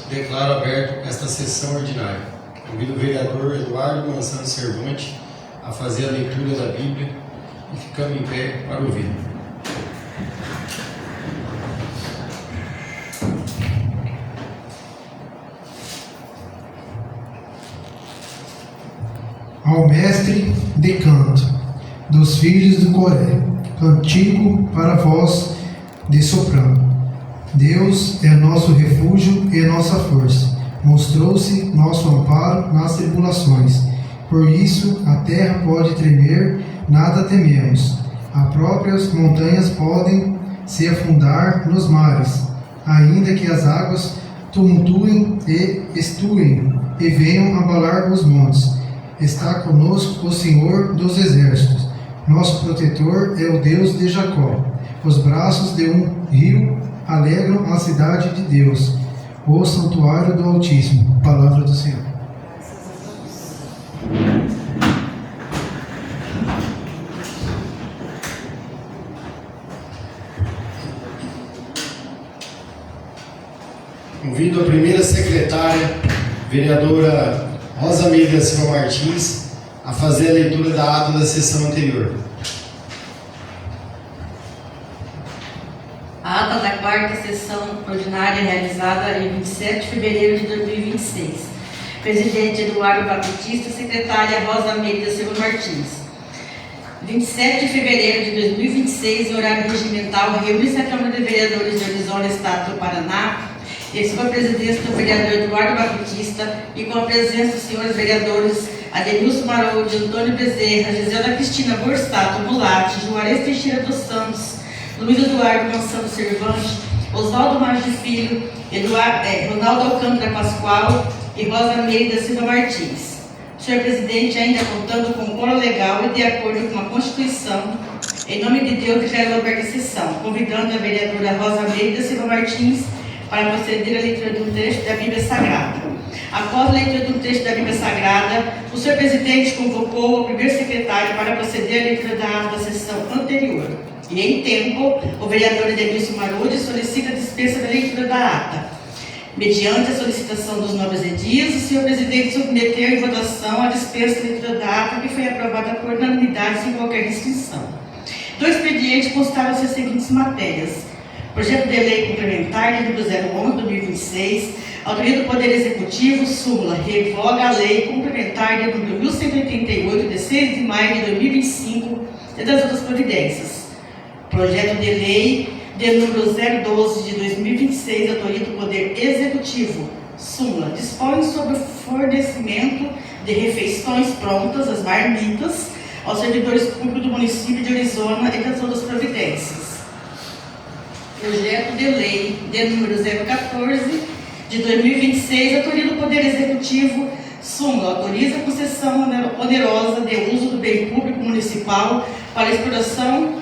Declaro aberto esta sessão ordinária. Convido o vereador Eduardo Mansano Cervante a fazer a leitura da Bíblia e ficamos em pé para ouvir. Ao mestre de canto dos filhos do Coré, cantigo para voz de soprano. Deus é nosso refúgio e nossa força. Mostrou-se nosso amparo nas tribulações. Por isso a terra pode tremer, nada tememos. As próprias montanhas podem se afundar nos mares, ainda que as águas tumultuem e estuem e venham abalar os montes. Está conosco o Senhor dos exércitos. Nosso protetor é o Deus de Jacó. Os braços de um rio alegram a cidade de Deus, o santuário do Altíssimo. Palavra do Senhor. Convido a primeira secretária, vereadora Rosa Meire Silva Martins, a fazer a leitura da ata da sessão anterior. A ata da quarta sessão ordinária realizada em 27 de fevereiro de 2026. Presidente Eduardo Batista, secretária Rosa Meire da Silva Martins. 27 de fevereiro de 2026, em horário regimental, reúne-se a Câmara de Vereadores de Orizona, Estado do Paraná, e sob a presidência do vereador Eduardo Batista e com a presença dos senhores vereadores Adenilson Maroldi, Antônio Bezerra, Gisela Cristina Borsato Mulatti, Juarez Teixeira dos Santos, Luiz Eduardo Mansano Cervante, Oswaldo Maggi Filho, Ronaldo Alcântara Pascoal e Rosa Meire da Silva Martins. Senhor presidente, ainda contando com o quórum legal e de acordo com a Constituição, em nome de Deus, declaro aberta a sessão, convidando a vereadora Rosa Meire da Silva Martins para proceder à leitura de um trecho da Bíblia Sagrada. Após a leitura de um trecho da Bíblia Sagrada, o senhor presidente convocou o primeiro secretário para proceder à leitura da ata da sessão anterior. E, em tempo, o vereador Adenilson Maroldi solicita a dispensa da leitura da ata. Mediante a solicitação dos nobres edis, o senhor presidente submeteu em votação a dispensa da leitura da ata, que foi aprovada por unanimidade sem qualquer restrição. Do expediente constaram-se as seguintes matérias: projeto de lei complementar de número 011/2026, autoria do Poder Executivo, súmula, revoga a lei complementar de número 1188, de 6 de maio de 2025, e das outras providências. Projeto de lei de número 012 de 2026, autoria do Poder Executivo, súmula, dispõe sobre o fornecimento de refeições prontas, as marmitas, aos servidores públicos do município de Orizona e das outras providências. Projeto de lei de número 014 de 2026, autoria do Poder Executivo, súmula, autoriza a concessão onerosa de uso do bem público municipal para exploração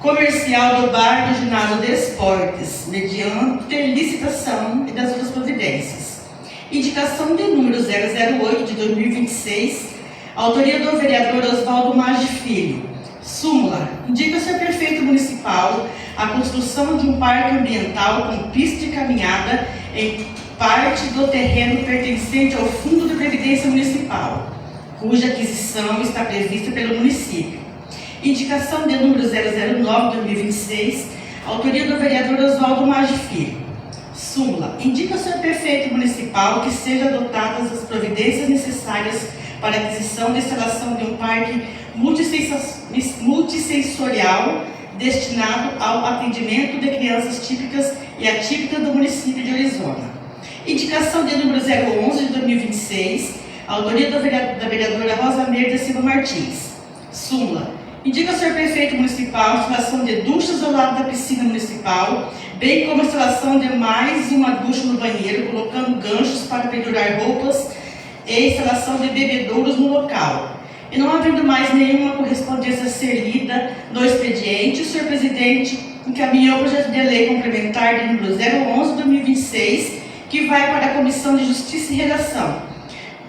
comercial do bar do ginásio de esportes, mediante licitação e das outras providências. Indicação de número 008 de 2026, autoria do vereador Oswaldo Maggi Filho. Súmula, indica ao senhor prefeito municipal a construção de um parque ambiental com pista de caminhada em parte do terreno pertencente ao Fundo de Previdência Municipal, cuja aquisição está prevista pelo município. Indicação de número 009 de 2026, autoria do vereador Oswaldo Maggi Filho. Súmula, indica ao senhor prefeito municipal que sejam adotadas as providências necessárias para a aquisição da instalação de um parque multissensorial destinado ao atendimento de crianças típicas e atípicas do município de Orizona. Indicação de número 011 de 2026, autoria da vereadora Rosa Meire da Silva Martins. Súmula, indica ao senhor prefeito municipal a instalação de duchas ao lado da piscina municipal, bem como a instalação de mais uma ducha no banheiro, colocando ganchos para pendurar roupas e instalação de bebedouros no local. E não havendo mais nenhuma correspondência a ser lida no expediente, o senhor presidente encaminhou o projeto de lei complementar de número 011/2026, que vai para a Comissão de Justiça e Redação.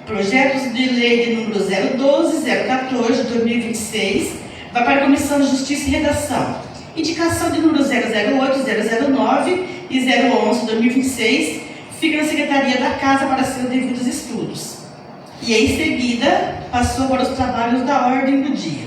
Projetos de lei de número 012, 014 de 2026, vai para a Comissão de Justiça e Redação. Indicação de número 008, 009 e 011 de 2026, que fica na Secretaria da Casa para seus devidos estudos. E em seguida passou para os trabalhos da ordem do dia.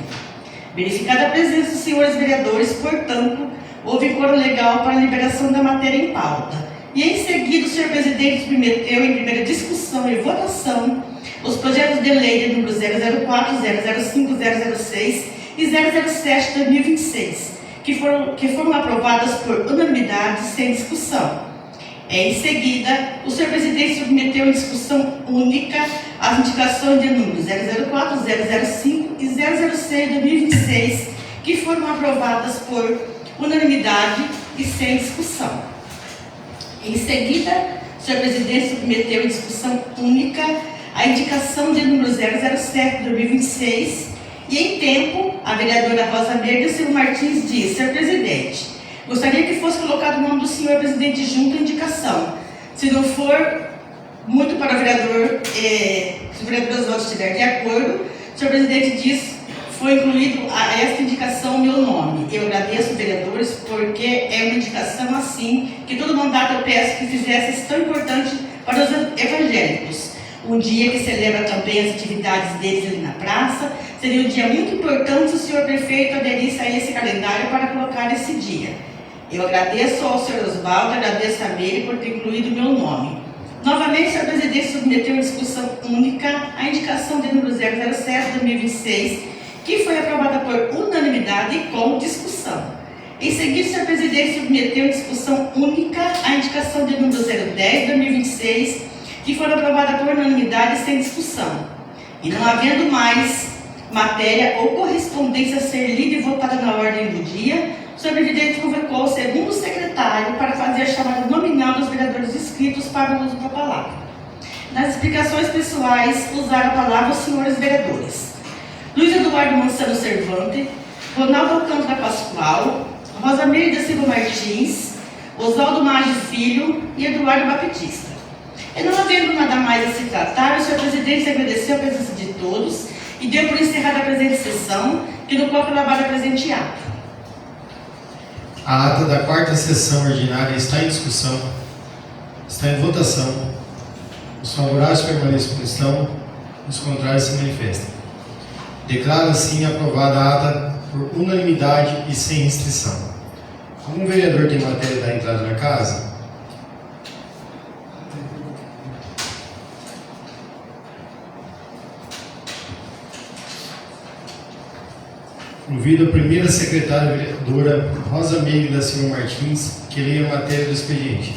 Verificada a presença dos senhores vereadores, portanto, houve coro legal para a liberação da matéria em pauta. E em seguida o senhor presidente submeteu em primeira discussão e votação os projetos de lei de número 004, 005, 006 e 007 de 2026, que foram aprovadas por unanimidade sem discussão. Em seguida, o senhor presidente submeteu em discussão única as indicações de números 004, 005 e 006 de 2026, que foram aprovadas por unanimidade e sem discussão. Em seguida, o senhor presidente submeteu em discussão única a indicação de número 007 de 2026 e, em tempo, a vereadora Rosa Meire Silva Martins disse: senhor presidente, gostaria que fosse colocado o nome do senhor presidente junto à indicação. Se não for muito para o vereador, se o vereador Oswaldo estiver de acordo, o senhor presidente diz: foi incluído a esta indicação o meu nome. Eu agradeço, vereadores, porque é uma indicação assim, que todo mandato eu peço que fizesse isso tão importante para os evangélicos. Um dia que celebra também as atividades deles ali na praça, seria um dia muito importante se o senhor prefeito aderisse a esse calendário para colocar esse dia. Eu agradeço ao senhor Oswaldo, agradeço a Meire por ter incluído o meu nome. Novamente, o senhor presidente submeteu em discussão única a indicação de número 007 de 2026, que foi aprovada por unanimidade e com discussão. Em seguida, o senhor presidente submeteu em discussão única a indicação de número 010 de 2026, que foi aprovada por unanimidade e sem discussão. E não havendo mais matéria ou correspondência a ser lida e votada na ordem do dia, o senhor presidente convocou o segundo secretário para fazer a chamada nominal dos vereadores inscritos para o uso da palavra. Nas explicações pessoais, usaram a palavra os senhores vereadores: Luiz Eduardo Mansano Cervantes, Ronaldo Alcântara Pascoal, Rosa Meire da Silva Martins, Oswaldo Maggi Filho e Eduardo Baptista. E não havendo nada mais a se tratar, o senhor presidente agradeceu a presença de todos e deu por encerrada a presente sessão, que no qual foi lavado a presente ato. A ata da quarta sessão ordinária está em discussão, está em votação. Os favoráveis permaneçam como estão, os contrários se manifestem. Declaro assim aprovada a ata por unanimidade e sem restrição. Algum vereador tem matéria da entrada na casa? Convido a primeira secretária vereadora Rosa Meire da Silva Martins, que leia a matéria do expediente.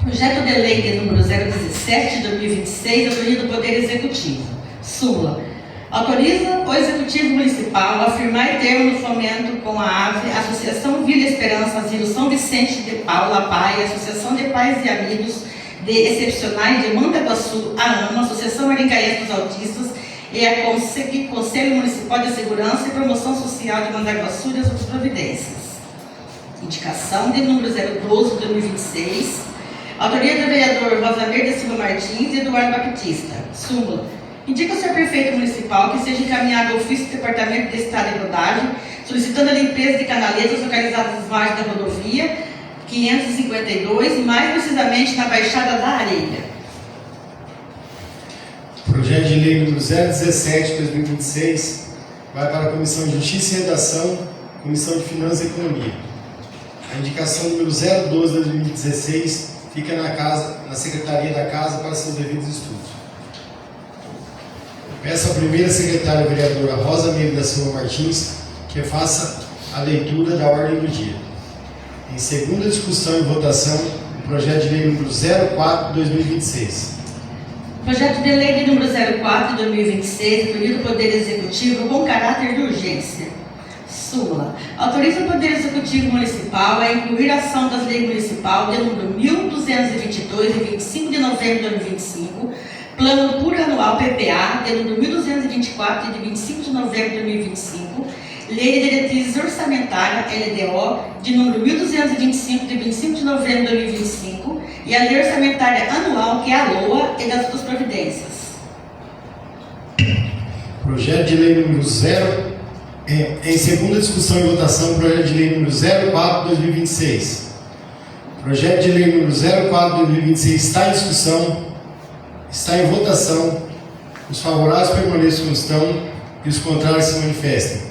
Projeto de lei de número 017 de 2026, autoria do Poder Executivo. Súmula. Autoriza o Executivo Municipal a firmar termo no fomento com a AVE, Associação Vila Esperança, Asilo São Vicente de Paula, PAI, Associação de Pais e Amigos de Excepcionais de Mandaguaçu, a AMA, Associação Arencaense dos Autistas e a Conselho Municipal de Segurança e Promoção Social de Mandaguaçu e as outras providências. Indicação de número 012 de 2026. Autoria do vereador Rosa Meire da Silva Martins e Eduardo Baptista. Súmula. Indica ao senhor prefeito municipal que seja encaminhado ao ofício do Departamento de Estado e Rodagem, solicitando a limpeza de canaletas localizadas nas margens da rodovia 552, mais precisamente na Baixada da Areia. Projeto de lei número 017 de 2026 vai para a Comissão de Justiça e Redação, Comissão de Finanças e Economia. A indicação número 012 de 2016 fica na Secretaria da Casa para seus devidos estudos. Peço à primeira secretária vereadora Rosa Meire da Silva Martins que faça a leitura da ordem do dia. Em segunda discussão e votação, o projeto de lei número 04 de 2026. Projeto de lei de número 04 de 2026, autoria do Poder Executivo com caráter de urgência. Súmula. Autoriza o Poder Executivo Municipal a incluir a ação das leis municipal de número 1222, de 25 de novembro de 2025, Plano Plurianual PPA, de número 1224, de 25 de novembro de 2025, Lei de Diretrizes Orçamentária, LDO, de número 1225, de 25 de novembro de 2025, e a Lei Orçamentária Anual, que é a LOA, e das outras providências. Projeto de lei número 0, em segunda discussão e votação, projeto de lei número 04 de 2026. Projeto de lei número 04/2026 está em discussão, está em votação. Os favoráveis permaneçam como estão e os contrários se manifestem.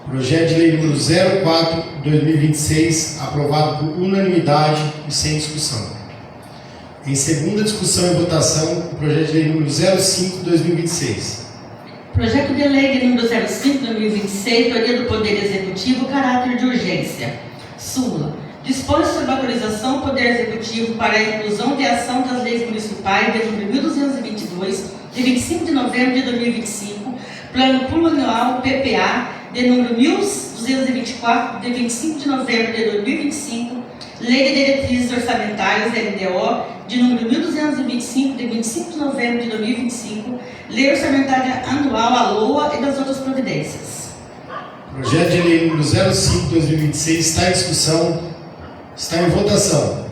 Projeto de lei número 04/2026, aprovado por unanimidade e sem discussão. Em segunda discussão e votação, o projeto de lei número 05/2026. Projeto de lei de número 05/2026, autoria do Poder Executivo, caráter de urgência. Súmula. Dispõe sobre a autorização do Poder Executivo para a inclusão de ação das leis municipais de número 1222, de 25 de novembro de 2025, Plano Plurianual PPA, de número 1224, de 25 de novembro de 2025, Lei de Diretrizes Orçamentárias, LDO, de número 1225, de 25 de novembro de 2025, Lei Orçamentária Anual, a LOA e das outras providências. Projeto de lei número 05/2026 está em discussão, está em votação.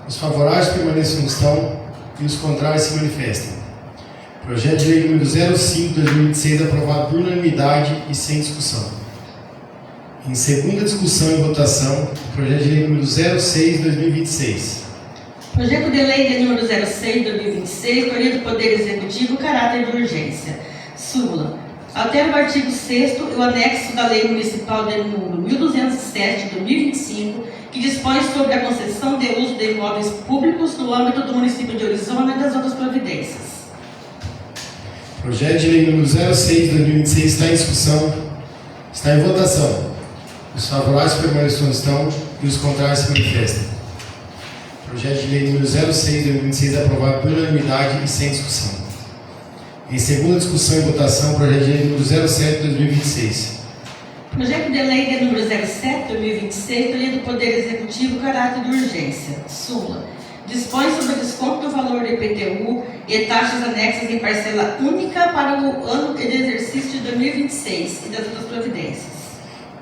Os favoráveis permaneçam como estão e os contrários se manifestem. Projeto de lei número 05/2026, aprovado por unanimidade e sem discussão. Em segunda discussão e votação, o projeto de lei número 06/2026. Projeto de lei de número 06/2026, autoria do Poder Executivo, caráter de urgência. Súmula. Altera o artigo 6º e o anexo da Lei Municipal de número 1207/2025, que dispõe sobre a concessão de uso de imóveis públicos no âmbito do município de Orizona e das outras providências. Projeto de lei número 06/2026 está em discussão, está em votação. Os favoráveis permaneçam como estão e os contrários se manifestem. Projeto de lei número 06/2026 aprovado por unanimidade e sem discussão. Em segunda discussão e votação, projeto de lei número 07/2026. Projeto de lei de número 07/2026, autoria do Poder Executivo, caráter de urgência. Súmula. Dispõe sobre o desconto do valor do IPTU e taxas anexas em parcela única para o ano de exercício de 2026 e das outras providências.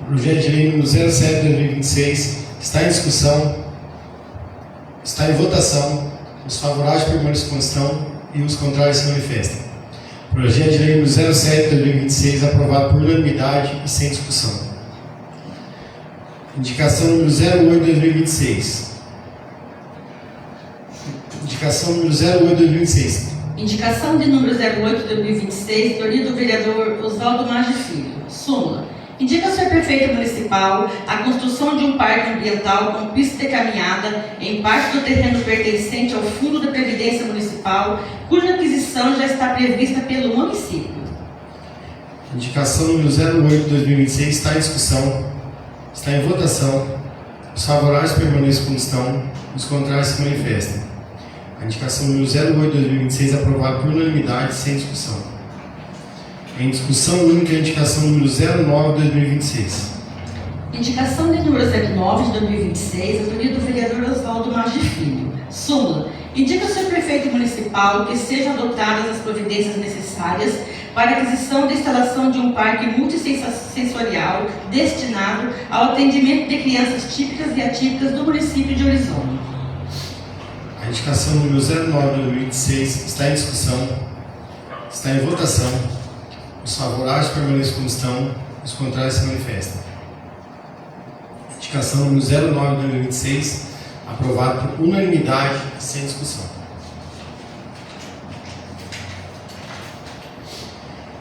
O projeto de lei número 07/2026 está em discussão, está em votação. Os favoráveis permaneçam como estão e os contrários se manifestem. Projeto de lei número 07/2026, aprovado por unanimidade e sem discussão. Indicação número 08/2026. Indicação número 08/2026. Indicação de número 08/2026, autoria do vereador Oswaldo Maggi Filho. Súmula. Indica ao Senhor Prefeito Municipal a construção de um parque ambiental com pista de caminhada em parte do terreno pertencente ao Fundo da Previdência Municipal, cuja aquisição já está prevista pelo município. Indicação número 08/2026 está em discussão, está em votação. Os favoráveis permaneçam como estão, os contrários se manifestem. A indicação número 08/2026 aprovada por unanimidade sem discussão. Em discussão única, a indicação número 09/2026. Indicação de número 09 de 2026, autoria do vereador Oswaldo Maggi Filho. Súmula. Indica ao Senhor Prefeito Municipal que sejam adotadas as providências necessárias para a aquisição de instalação de um parque multissensorial destinado ao atendimento de crianças típicas e atípicas do município de Orizona. A indicação número 09/2026 está em discussão, está em votação. Os favoráveis permaneçam como estão, os contrários se manifestam. Indicação número 09/2026, aprovado por unanimidade e sem discussão.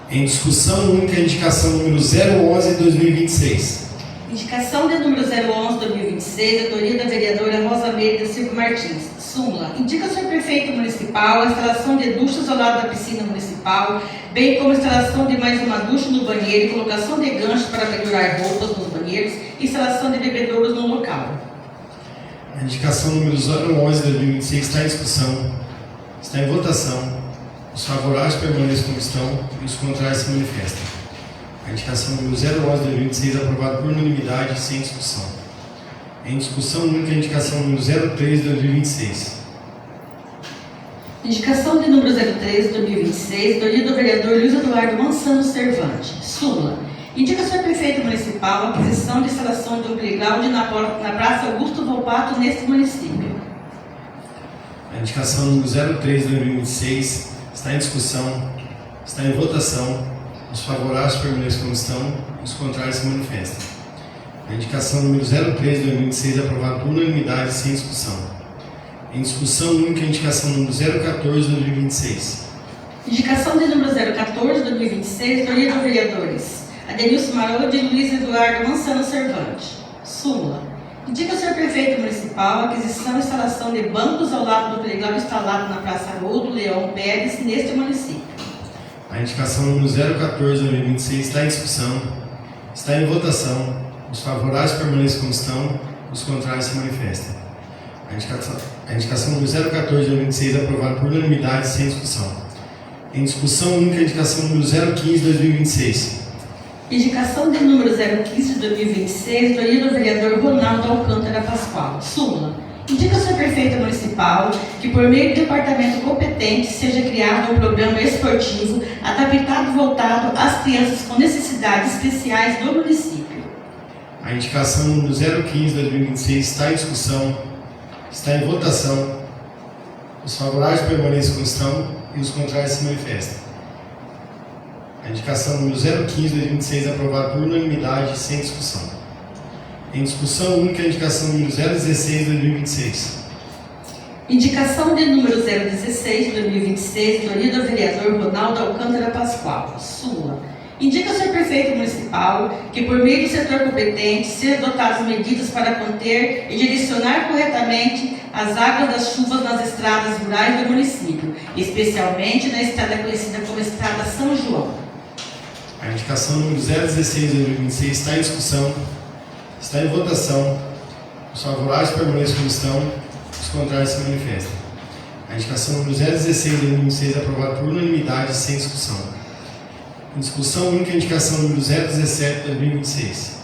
Em discussão única, a indicação número 011/2026. Indicação de número 011/2026, autoria da vereadora Rosa Meire da Silva Martins. Súmula. Indica ao Senhor Prefeito Municipal a instalação de duchas ao lado da piscina municipal, bem como a instalação de mais uma ducha no banheiro, colocação de ganchos para pendurar roupas nos banheiros e instalação de bebedouros no local. A indicação número 011/2026 está em discussão, está em votação. Os favoráveis permaneçam como estão e os contrários se manifestam. A indicação número 011/2026 aprovada por unanimidade e sem discussão. Em discussão única, a indicação número 03/2026. Indicação de número 03/2026, autoria do vereador Luiz Eduardo Mansano Servante. Súmula. Indica ao Senhor Prefeito Municipal a aquisição de instalação de um playground na Praça Augusto Volpato neste município. A indicação número 03/2026 está em discussão, está em votação. Os favoráveis permaneçam como estão, os contrários se manifestam. A indicação número 03 de 2026 é aprovada por unanimidade sem discussão. Em discussão única, a indicação número 014 de 2026. Indicação de número 014 de 2026, autoria dos vereadores Adenilson Marode e Luiz Eduardo Mansano Servante. Súmula. Indica o Sr. Prefeito Municipal a aquisição e instalação de bancos ao lado do playground instalado na Praça Haroldo Leão Pérez, neste município. A indicação número 014 de 2026 está em discussão. Está em votação. Os favoráveis permaneçam como estão, os contrários se manifestem. A indicação número 014 de 2026 é aprovada por unanimidade sem discussão. Em discussão única, a indicação número 015 de 2026. Indicação de número 015 de 2026, autoria do vereador Ronaldo Alcântara Pascoal. Súmula. Indica o Sr. Prefeito Municipal que, por meio do departamento competente, seja criado um programa esportivo adaptado e voltado às crianças com necessidades especiais do município. A indicação número 015 de 2026 está em discussão. Está em votação. Os favoráveis permaneçam como estão e os contrários se manifestem. A indicação número 015 de 2026 é aprovada por unanimidade sem discussão. Em discussão única, a indicação número 016 de 2026. Indicação de número 016 de 2026, autoria do vereador Ronaldo Alcântara Pascoal. Súmula. Indica o Sr. Prefeito Municipal que, por meio do setor competente, sejam adotadas medidas para conter e direcionar corretamente as águas das chuvas nas estradas rurais do município, especialmente na estrada conhecida como Estrada São João. A indicação número 016 de 2026 está em discussão. Está em votação. Os favoráveis permaneçam como estão, os contrários se manifestem. A indicação número 016 de 2026 é aprovada por unanimidade sem discussão. Em discussão única, a indicação número 017 de 2026.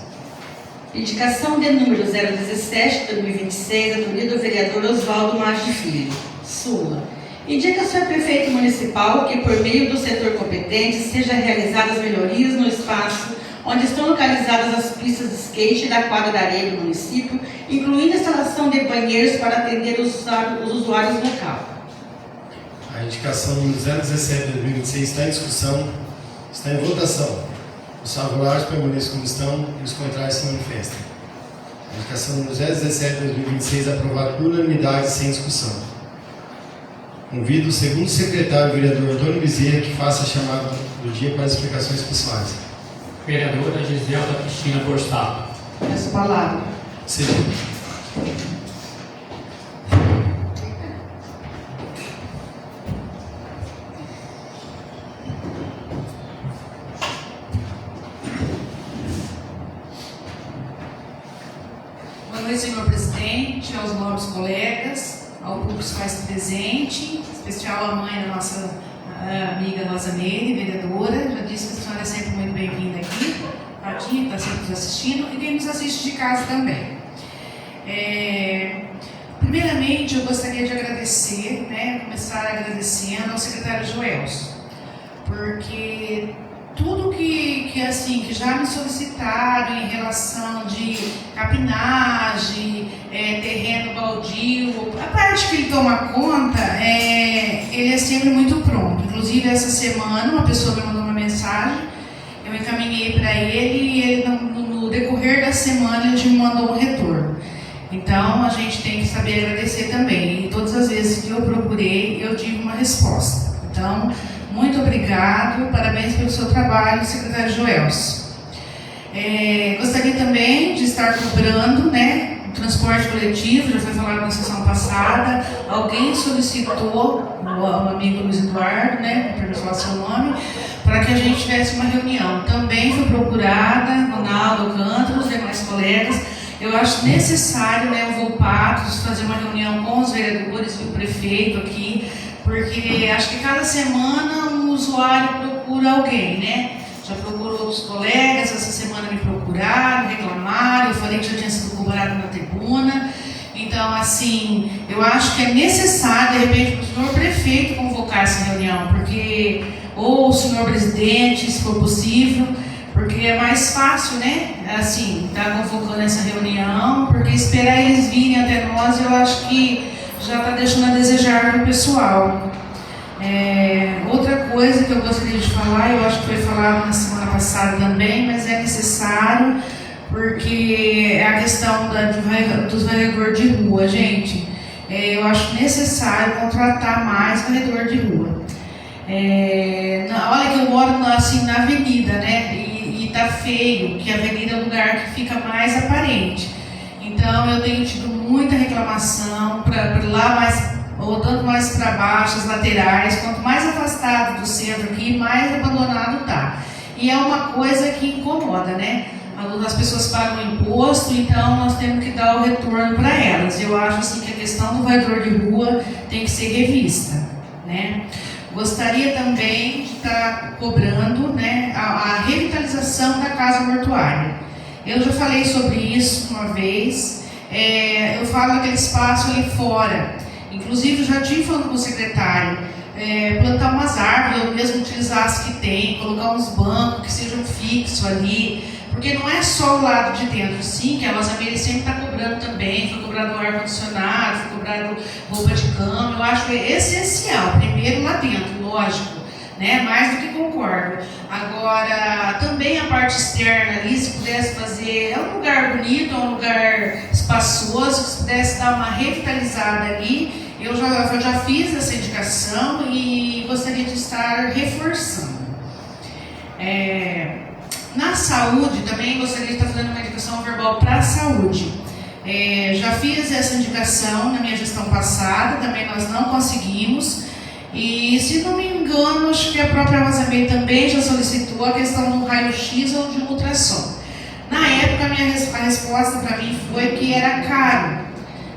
Indicação de número 017 de 2026, autoria do vereador Oswaldo Maggi Filho. Súmula. Indica o Sr. Prefeito Municipal que, por meio do setor competente, sejam realizadas melhorias no espaço onde estão localizadas as pistas de skate da quadra da areia do município, incluindo a instalação de banheiros para atender os usuários local. A indicação número 017 de 2026 está em discussão. Está em votação. Os favoráveis permaneçam como estão e os contrários se manifestem. A indicação número 017 de 2026 é aprovada por unanimidade sem discussão. Convido o segundo secretário, vereador Antônio Bezerra, que faça a chamada do dia para as explicações pessoais. Vereadora Giselda Cristina Borsato. Peço palavra. Sim. Boa noite, senhor presidente, aos nobres colegas, ao público que se faz presente, em especial à mãe da nossa amiga Rosa Meire, vereadora. Já disse que a senhora é sempre muito bem-vinda aqui, que está sempre nos assistindo, e quem nos assiste de casa também. Primeiramente, eu gostaria de agradecer, começar agradecendo ao secretário Joelson, porque tudo que já me solicitaram em relação de capinagem, terreno baldio, a parte que ele toma conta, ele é sempre muito pronto. Inclusive, essa semana, uma pessoa me mandou uma mensagem, eu encaminhei para ele e ele, no decorrer da semana, ele me mandou um retorno. Então, a gente tem que saber agradecer também. E todas as vezes que eu procurei, eu tive uma resposta. Então, muito obrigado, parabéns pelo seu trabalho, secretário Joelson. Gostaria também de estar cobrando, o transporte coletivo, já foi falado na sessão passada, alguém solicitou, o amigo Luiz Eduardo, para falar seu nome, para que a gente tivesse uma reunião. Também foi procurada, Ronaldo Alcântara, os demais colegas. Eu acho necessário, o Volpatos, fazer uma reunião com os vereadores e o prefeito aqui, porque acho que cada semana um usuário procura alguém, Já procurou outros colegas, essa semana me procuraram, reclamaram, eu falei que já tinha sido cobrado na tribuna. Então, eu acho que é necessário, de repente, para o senhor prefeito convocar essa reunião, porque, ou o senhor presidente, se for possível, porque é mais fácil, estar convocando essa reunião, porque esperar eles virem até nós, eu acho que já está deixando a desejar para o pessoal. Outra coisa que eu gostaria de falar, eu acho que foi falado na semana passada também, mas é necessário, porque é a questão dos varredores de rua, gente. Eu acho necessário contratar mais varredor de rua. Olha que eu moro assim, na avenida, né? E tá feio, que a avenida é o lugar que fica mais aparente. Então eu tenho tido muita reclamação para lá mais, ou tanto mais para baixo, as laterais, quanto mais afastado do centro aqui, mais abandonado tá. E é uma coisa que incomoda, né? As pessoas pagam imposto, então nós temos que dar o retorno para elas. Eu acho assim que a questão do varredor de rua tem que ser revista, né? Gostaria também de estar cobrando, né, a revitalização da casa mortuária. Eu já falei sobre isso uma vez. Eu falo daquele espaço ali fora. Inclusive, eu já tive falando com o secretário, plantar umas árvores, ou mesmo utilizar as que tem, colocar uns bancos que sejam fixos ali, porque não é só o lado de dentro, sim, que a Rosa Meire sempre está cobrando também, foi cobrado ar-condicionado, foi cobrado roupa de cama, eu acho essencial, primeiro lá dentro, lógico, né? Mais do que concordo. Agora, também a parte externa ali, se pudesse fazer, é um lugar bonito, é um lugar espaçoso, se pudesse dar uma revitalizada ali. Eu já fiz essa indicação e gostaria de estar reforçando. Na saúde, também gostaria de estar fazendo uma indicação verbal para a saúde. Já fiz essa indicação na minha gestão passada, também nós não conseguimos. E, se não me engano, acho que a própria Rosa Meire também já solicitou a questão do raio-x ou de um ultrassom. Na época, a resposta para mim foi que era caro.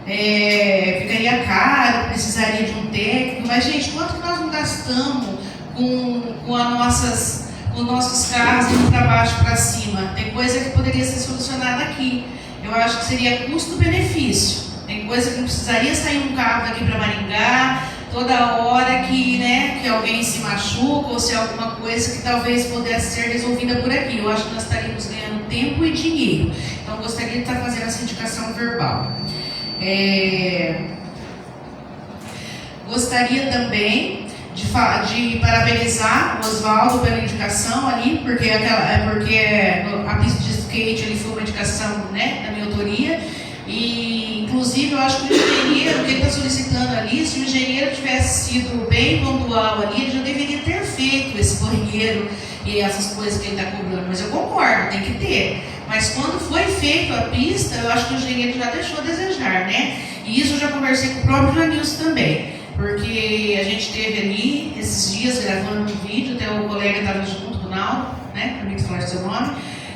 Ficaria caro, precisaria de um técnico. Mas, gente, quanto que nós não gastamos com os nossos carros indo para baixo, para cima? Tem coisa que poderia ser solucionada aqui. Eu acho que seria custo-benefício. Tem coisa que não precisaria sair um carro daqui para Maringá toda hora que alguém se machuca ou se alguma coisa que talvez pudesse ser resolvida por aqui. Eu acho que nós estaríamos ganhando tempo e dinheiro. Então, gostaria de estar fazendo essa indicação verbal. Gostaria também de parabenizar o Oswaldo pela indicação ali, porque a pista de skate ali foi uma indicação, né, da minha autoria. E, inclusive, eu acho que o engenheiro, que ele está solicitando ali, se o engenheiro tivesse sido bem pontual ali, ele já deveria ter feito esse banheiro e essas coisas que ele está cobrando. Mas eu concordo, tem que ter. Mas quando foi feita a pista, eu acho que o engenheiro já deixou a desejar, né? E isso eu já conversei com o próprio Janilson também. Porque a gente teve ali, esses dias, gravando um vídeo, até o colega estava junto, o Naldo, né? Permite falar seu nome.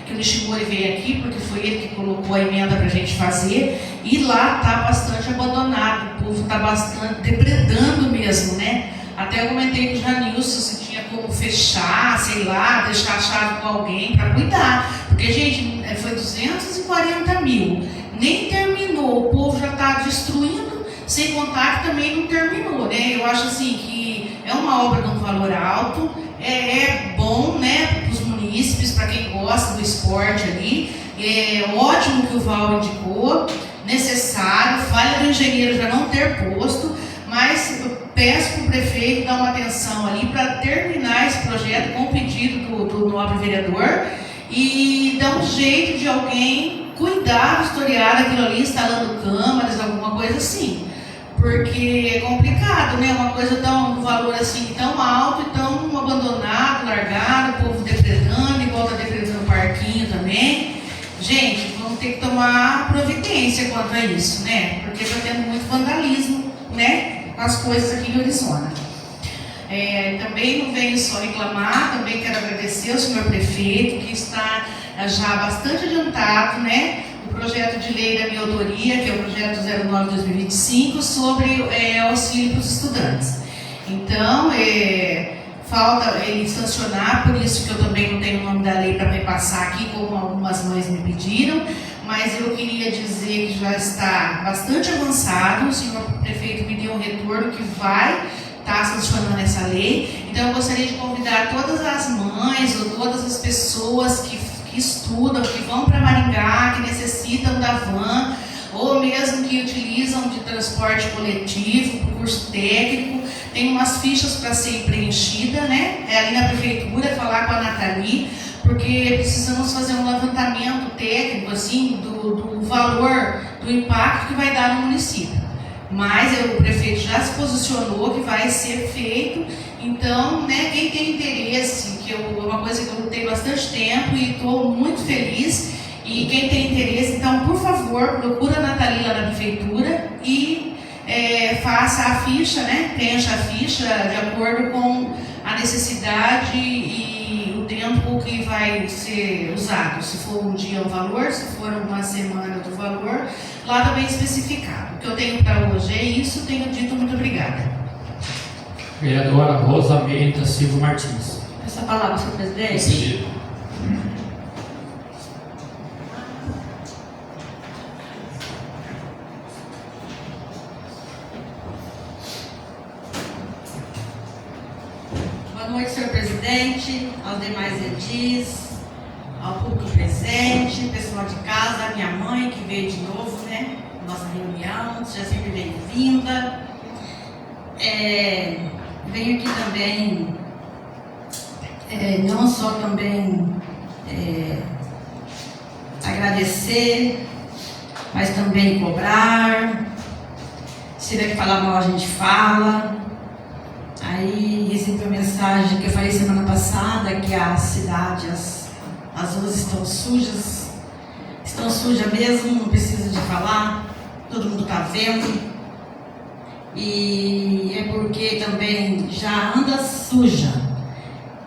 Que o Nishimori veio aqui, porque foi ele que colocou a emenda para a gente fazer, e lá está bastante abandonado, o povo está bastante depredando mesmo, né? Até eu comentei com o Janilson se tinha como fechar, sei lá, deixar a chave com alguém para cuidar, porque, gente, foi 240 mil, nem terminou, o povo já está destruindo, sem contar que também não terminou, né? Eu acho assim que é uma obra de um valor alto, é bom, né, para os munícipes, para quem gosta do esporte ali, é ótimo que o Val indicou, necessário, falha do engenheiro já não ter posto, mas eu peço para o prefeito dar uma atenção ali para terminar esse projeto com o pedido do nobre vereador e dar um jeito de alguém cuidar, historiar aquilo ali, instalando câmaras, alguma coisa assim. Porque é complicado, né? Uma coisa um valor assim tão alto e tão abandonado, largado, o povo depredando, igual está depredando o parquinho também. Gente, vamos ter que tomar providência quanto a isso, né? Porque está tendo muito vandalismo, né? Com as coisas aqui em Orizona. Também não venho só reclamar, também quero agradecer ao senhor prefeito, que está já bastante adiantado, né? O projeto de lei da minha autoria, que é o projeto 09/2025, sobre auxílio para os estudantes. Então, falta ele sancionar, por isso que eu também não tenho o nome da lei para repassar aqui, como algumas mães me pediram, mas eu queria dizer que já está bastante avançado, o senhor prefeito me deu um retorno que vai estar sancionando essa lei. Então, eu gostaria de convidar todas as mães ou todas as pessoas que estudam, que vão para Maringá, que necessitam da van, ou mesmo que utilizam de transporte coletivo, para o curso técnico, tem umas fichas para ser preenchida, né? Ali na prefeitura, falar com a Nathalie, porque precisamos fazer um levantamento técnico assim do valor, do impacto que vai dar no município. Mas o prefeito já se posicionou que vai ser feito. Então, né, quem tem interesse, que é uma coisa que eu lutei bastante tempo e estou muito feliz, e quem tem interesse, então, por favor, procura a Nathalie lá na prefeitura e faça a ficha, né, preencha a ficha de acordo com a necessidade e o tempo que vai ser usado. Se for um dia, um valor, se for uma semana, outro valor, lá também especificado. O que eu tenho para hoje é isso, tenho dito, muito obrigada. Vereadora Rosa Mérida Silva Martins. Essa palavra, senhor presidente. Concedido. Boa noite, senhor presidente, aos demais edis, ao público presente, pessoal de casa, a minha mãe que veio de novo, né? Nossa reunião, seja sempre bem-vinda. Venho aqui também, não só também agradecer, mas também cobrar. Se tiver que falar mal, a gente fala. Aí recebi uma mensagem que eu falei semana passada, que a cidade, as ruas estão sujas mesmo, não precisa de falar, todo mundo está vendo. E é porque também já anda suja.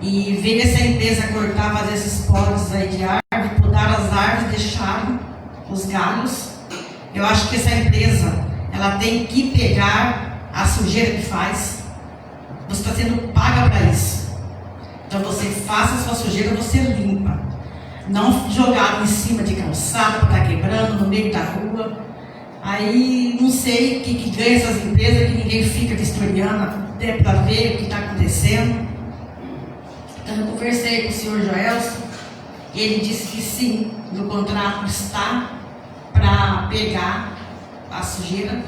E veio essa empresa cortar, fazer esses podes aí de árvore, podar as árvores, deixaram os galhos. Eu acho que essa empresa, ela tem que pegar a sujeira que faz. Você está sendo paga para isso. Então você faça a sua sujeira, você limpa. Não jogado em cima de calçada para estar quebrando, no meio da rua. Aí não sei o que ganha essas empresas, que ninguém fica vistoriando até para ver o que está acontecendo. Então eu conversei com o senhor Joelson, e ele disse que sim, no contrato está para pegar a sujeira.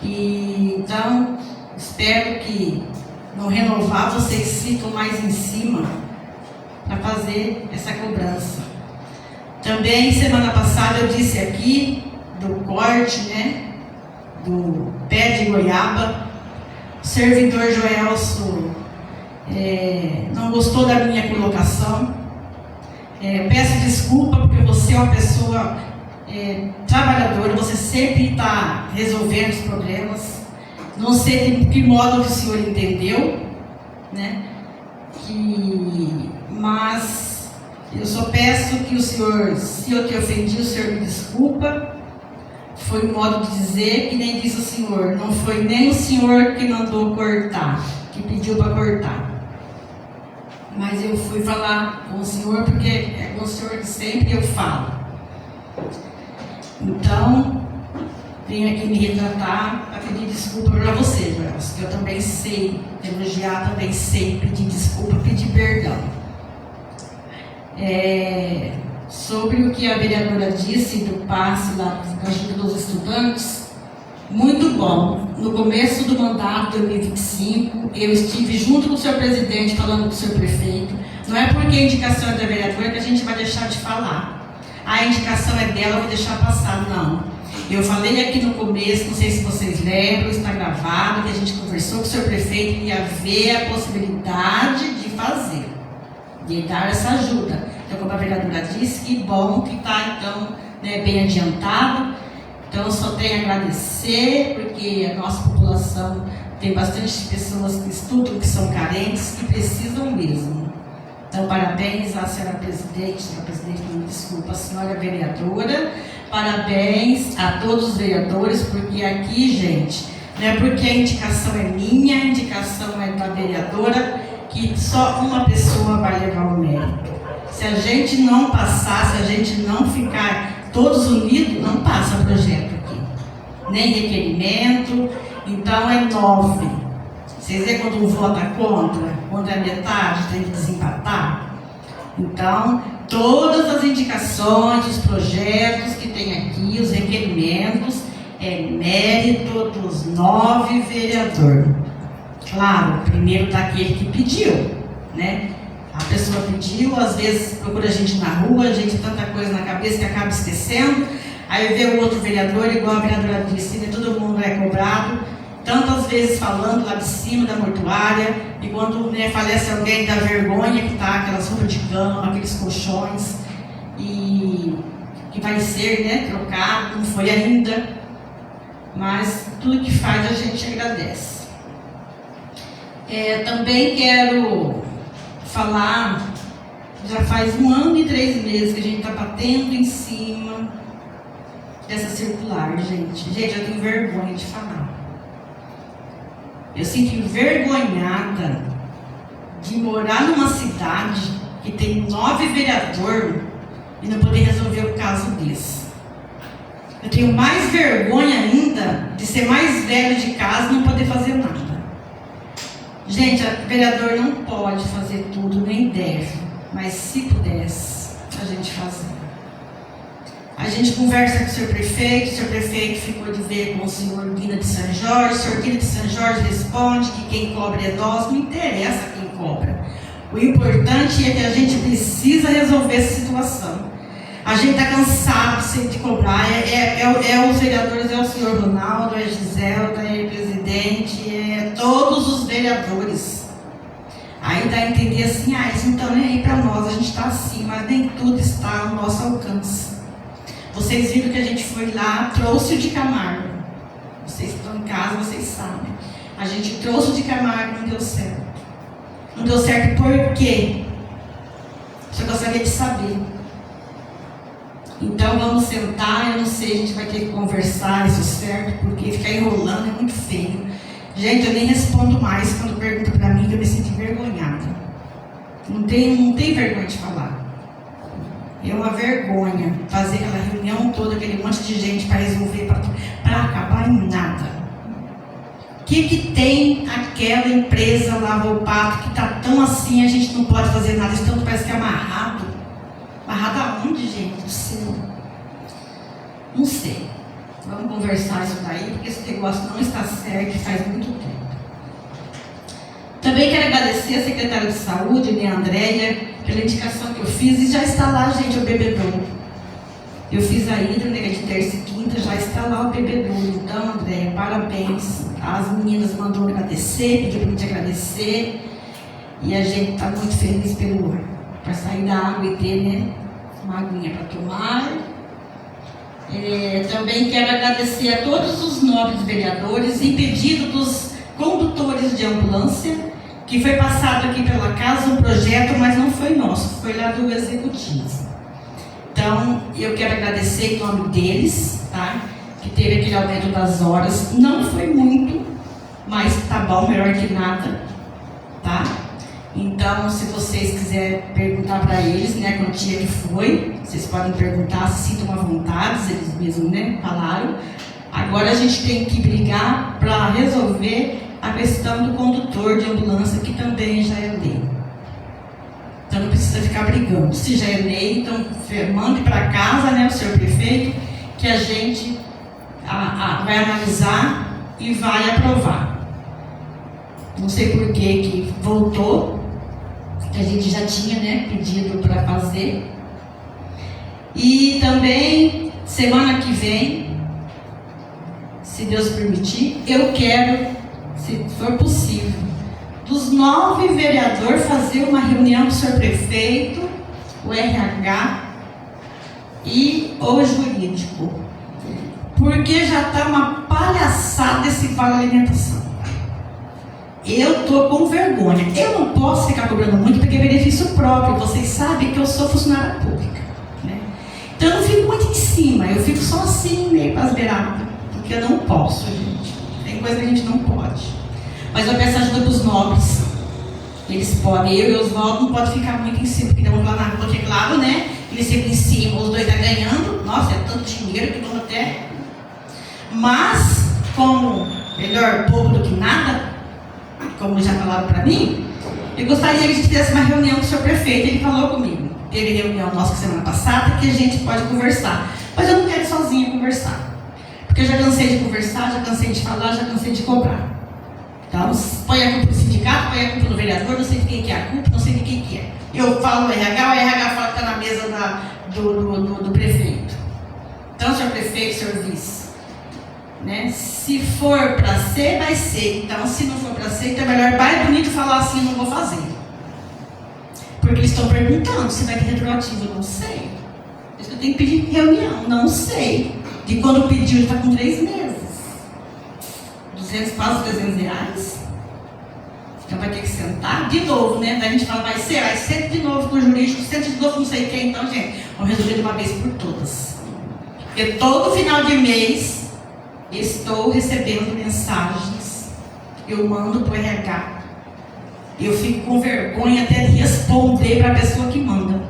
E então espero que no renovar vocês ficam mais em cima para fazer essa cobrança. Também semana passada eu disse aqui do corte, né, do pé de goiaba. O servidor Joelson não gostou da minha colocação. Peço desculpa porque você é uma pessoa trabalhadora, você sempre está resolvendo os problemas. Não sei de que modo que o senhor entendeu, né? Mas eu só peço que o senhor, se eu te ofendi, o senhor me desculpa. Foi um modo de dizer, que nem disse o senhor, não foi nem o senhor que mandou cortar, que pediu para cortar. Mas eu fui falar com o senhor, porque é com o senhor que sempre eu falo. Então, venho aqui me retratar para pedir desculpa para você, Joelson, que eu também sei elogiar, também sei pedir desculpa, pedir perdão. Sobre o que a vereadora disse do passe da ajuda dos estudantes, muito bom. No começo do mandato de 2025, eu estive junto com o senhor presidente falando com o senhor prefeito. Não é porque a indicação é da vereadora que a gente vai deixar de falar. A indicação é dela, eu vou deixar passar, não. Eu falei aqui no começo, não sei se vocês lembram, está gravado, que a gente conversou com o senhor prefeito e ia ver a possibilidade de fazer, de dar essa ajuda. Então, como a vereadora disse, que bom que está, então, né, bem adiantado. Então, só tenho a agradecer, porque a nossa população tem bastante pessoas que estudam, que são carentes, que precisam mesmo. Então, parabéns à senhora presidente, não me desculpa, a senhora vereadora, parabéns a todos os vereadores, porque aqui, gente, não é porque a indicação é minha, a indicação é da vereadora, que só uma pessoa vai levar o mérito. Se a gente não passar, se a gente não ficar todos unidos, não passa projeto aqui. Nem requerimento, então é 9. Vocês veem quando um vota contra a metade, tem que desempatar? Então, todas as indicações, os projetos que tem aqui, os requerimentos, é mérito dos 9 vereadores. Claro, primeiro daquele que pediu, né? A pessoa pediu, às vezes procura a gente na rua, a gente tem tanta coisa na cabeça que acaba esquecendo. Aí vê o outro vereador, igual a vereadora disse, né, todo mundo é cobrado, tantas vezes falando lá de cima da mortuária, e quando, né, falece alguém, dá vergonha que tá aquelas roupas de cama, aqueles colchões, e que vai ser, né, trocado, não foi ainda, mas tudo que faz a gente agradece. Também quero falar, já faz 1 ano e 3 meses que a gente está batendo em cima dessa circular, gente. Gente, eu tenho vergonha de falar. Eu sinto envergonhada de morar numa cidade que tem 9 vereadores e não poder resolver o caso desse. Eu tenho mais vergonha ainda de ser mais velho de casa e não poder fazer nada. Gente, o vereador não pode fazer tudo, nem deve, mas se pudesse, a gente fazia. A gente conversa com o senhor prefeito ficou de ver com o senhor Guina de São Jorge, o senhor Guina de São Jorge responde que quem cobra é nós, não interessa quem cobra. O importante é que a gente precisa resolver essa situação. A gente está cansado de cobrar, os vereadores, é o senhor Ronaldo, é a Giselda, é o presidente, é todos os vereadores. Aí dá a entender assim, eles não estão nem aí para nós, a gente está assim, mas nem tudo está ao nosso alcance. Vocês viram que a gente foi lá, trouxe o de Camargo. Vocês que estão em casa, vocês sabem. A gente trouxe o de Camargo, não deu certo. Não deu certo por quê? Você gostaria de saber. Então vamos sentar, eu não sei, a gente vai ter que conversar isso certo, porque ficar enrolando é muito feio. Gente, eu nem respondo mais quando perguntam para mim, que eu me sinto envergonhada. Não tem vergonha de falar. É uma vergonha fazer aquela reunião toda, aquele monte de gente para resolver, para acabar em nada. O que tem aquela empresa lá, o pato, que está tão assim, a gente não pode fazer nada, isso tanto parece que é amarrado. Amarrado aonde, gente? Do céu? Não sei. Vamos conversar isso daí, porque esse negócio não está certo e faz muito tempo. Também quero agradecer a secretária de saúde, minha Andréia, pela indicação que eu fiz, e já está lá, gente, o bebedouro. Eu fiz a ida, né, de terça e quinta, já está lá o bebedouro. Então, Andréia, parabéns. As meninas mandou agradecer, pediu para a gente agradecer, e a gente está muito feliz para sair da água e ter, né, uma aguinha para tomar. Também quero agradecer a todos os nobres vereadores em pedido dos condutores de ambulância, que foi passado aqui pela casa um projeto, mas não foi nosso, foi lá do executivo. Então, eu quero agradecer em nome deles, tá? Que teve aquele aumento das horas, não foi muito, mas tá bom, melhor que nada, tá? Então, se vocês quiserem perguntar para eles, né, quanto dia que foi, vocês podem perguntar, se sintam à vontade, eles mesmos, né, falaram. Agora a gente tem que brigar para resolver a questão do condutor de ambulância, que também já é lei. Então não precisa ficar brigando. Se já é lei, então mande para casa, né, o senhor prefeito, que a gente vai analisar e vai aprovar. Não sei por que voltou, que a gente já tinha, né, pedido para fazer. E também, semana que vem, se Deus permitir, eu quero, se for possível, dos 9 vereadores, fazer uma reunião com o senhor prefeito, o RH e o jurídico. Porque já está uma palhaçada esse vale alimentação. Eu estou com vergonha. Eu não posso ficar cobrando muito porque é benefício próprio. Vocês sabem que eu sou funcionária pública, né? Então eu não fico muito em cima, eu fico só assim, meio para as beiradas. Porque eu não posso, gente. Tem coisa que a gente não pode. Mas eu peço ajuda para os nobres. Eles podem, eu e os Oswaldo não podem ficar muito em cima, porque estamos lá na rua, que é claro, né? Eles ficam em cima, os dois estão ganhando. Nossa, é tanto dinheiro que vão até. Mas, como melhor pouco do que nada, como já falaram para mim, eu gostaria que a gente fizesse uma reunião com o senhor prefeito. Ele falou comigo. Teve reunião nossa semana passada que a gente pode conversar. Mas eu não quero sozinha conversar. Porque eu já cansei de conversar, já cansei de falar, já cansei de cobrar. Então, põe a culpa no sindicato, põe a culpa no vereador, não sei de quem que é a culpa, não sei de quem que é. Eu falo RH, o RH fala que está na mesa do prefeito. Então, senhor prefeito, senhor vice, né? Se for para ser, vai ser. Então, se não for para ser, então é melhor mais bonito falar assim, não vou fazer. Porque eles estão perguntando se vai ter retroativo, eu não sei. Por isso que eu tenho que pedir reunião, não sei. E quando pediu, está com 3 meses. 200, quase 300 reais. Então vai ter que sentar de novo, né? Daí a gente fala, vai ser de novo no jurídico, senta de novo não sei quem. Então, gente, vamos resolver de uma vez por todas. Porque todo final de mês estou recebendo mensagens. Eu mando para o RH. Eu fico com vergonha até de responder para a pessoa que manda.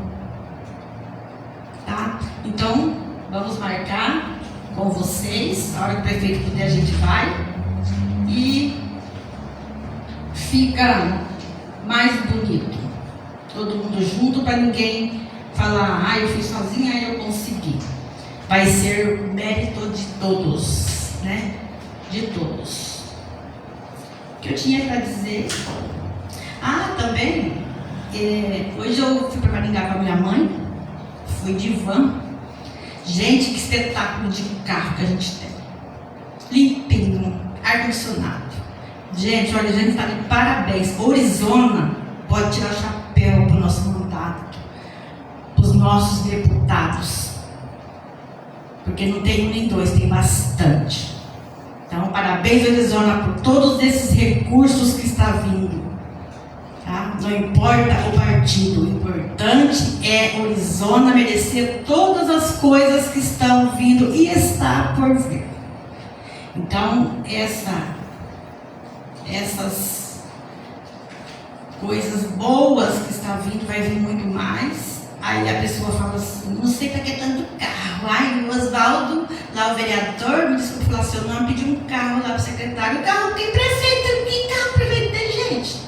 Tá? Então, vamos marcar com vocês. A hora que o prefeito puder, a gente vai. E fica mais bonito. Todo mundo junto, para ninguém falar, eu fiz sozinha, eu consegui. Vai ser mérito de todos, né? De todos. O que eu tinha para dizer? Também, hoje eu fui para Maringá com a minha mãe, fui de van. Gente, que espetáculo de carro que a gente tem. Limpinho, ar-condicionado. Gente, olha, a gente está de parabéns. Orizona pode tirar o chapéu para o nosso mandato, para os nossos deputados. Porque não tem um nem dois, tem bastante. Então, parabéns, Orizona, por todos esses recursos que está vindo. Tá? Não importa o partido, o importante é Orizona merecer todas as coisas que estão vindo e está por vir. Então, essas coisas boas que está vindo, vai vir muito mais. Aí a pessoa fala assim, não sei para que tanto carro. O Oswaldo, lá o vereador, me desculpe falar seu nome, pediu um carro lá para o secretário. O carro, que prefeito, que carro prefeito tem, gente?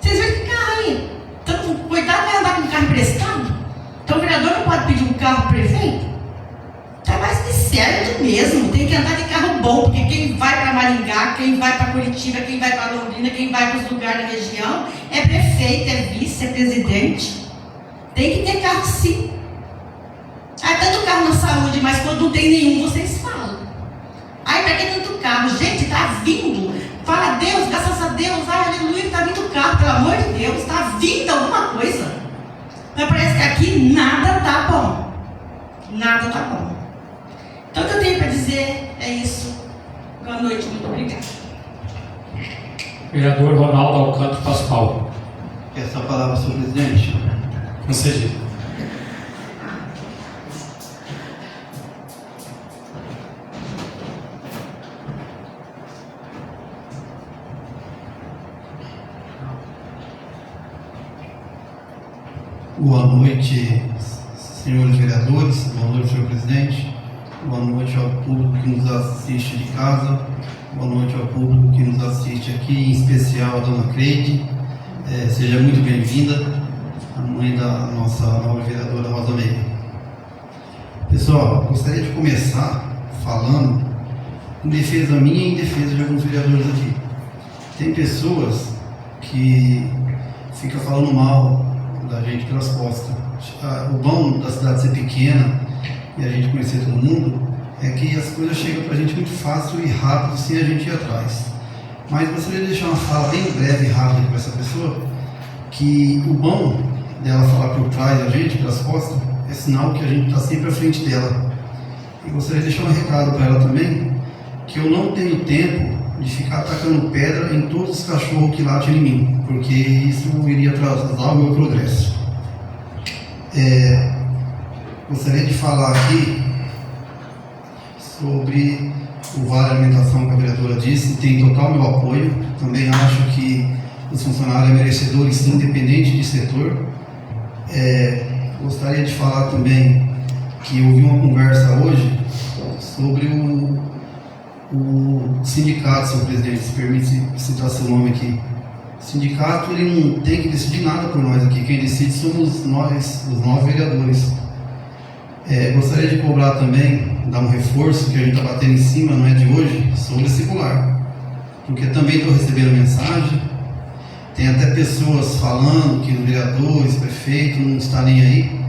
Vocês veem que carro aí? Então, coitado, vai andar com carro emprestado? Então o vereador não pode pedir um carro pro prefeito? Tá mais que certo mesmo, tem que andar de carro bom, porque quem vai para Maringá, quem vai para Curitiba, quem vai para Londrina, quem vai para os lugares da região, é prefeito, é vice, é presidente. Tem que ter carro sim. Tanto carro na saúde, mas quando não tem nenhum, vocês falam. Para que tanto carro? Gente, tá vindo. Fala a Deus, graças a Deus, aleluia, está vindo carro, pelo amor de Deus, está vindo alguma coisa. Mas parece que aqui nada tá bom. Nada tá bom. Então o que eu tenho para dizer é isso. Boa noite, muito obrigada. Vereador Ronaldo Alcântara Pascoal. Essa palavra, senhor presidente. Concedido. Boa noite, senhores vereadores, boa noite, senhor presidente, boa noite ao público que nos assiste de casa, boa noite ao público que nos assiste aqui, em especial a dona Creide. Seja muito bem-vinda, a mãe da nossa nova vereadora Rosa Meire. Pessoal, gostaria de começar falando em defesa minha e em defesa de alguns vereadores aqui. Tem pessoas que ficam falando mal da gente pelas costas. O bom da cidade ser pequena e a gente conhecer todo mundo é que as coisas chegam pra gente muito fácil e rápido sem a gente ir atrás. Mas gostaria de deixar uma fala bem breve e rápida com essa pessoa, que o bom dela falar por trás da gente, pelas costas, é sinal que a gente está sempre à frente dela. E gostaria de deixar um recado para ela também, que eu não tenho tempo de ficar atacando pedra em todos os cachorros que latem em mim, porque isso iria atrasar o meu progresso. Gostaria de falar aqui sobre o Vale Alimentação que a vereadora disse, tem total meu apoio. Também acho que os funcionários são merecedores, sim, independente de setor. Gostaria de falar também que eu ouvi uma conversa hoje sobre o sindicato, senhor presidente, se permite citar seu nome aqui. O sindicato, ele não tem que decidir nada por nós aqui, quem decide somos nós, os 9 vereadores. Gostaria de cobrar também, dar um reforço, que a gente está batendo em cima, não é de hoje, sobre o circular. Porque também estou recebendo mensagem, Tem até pessoas falando que os vereadores, prefeito não está nem aí.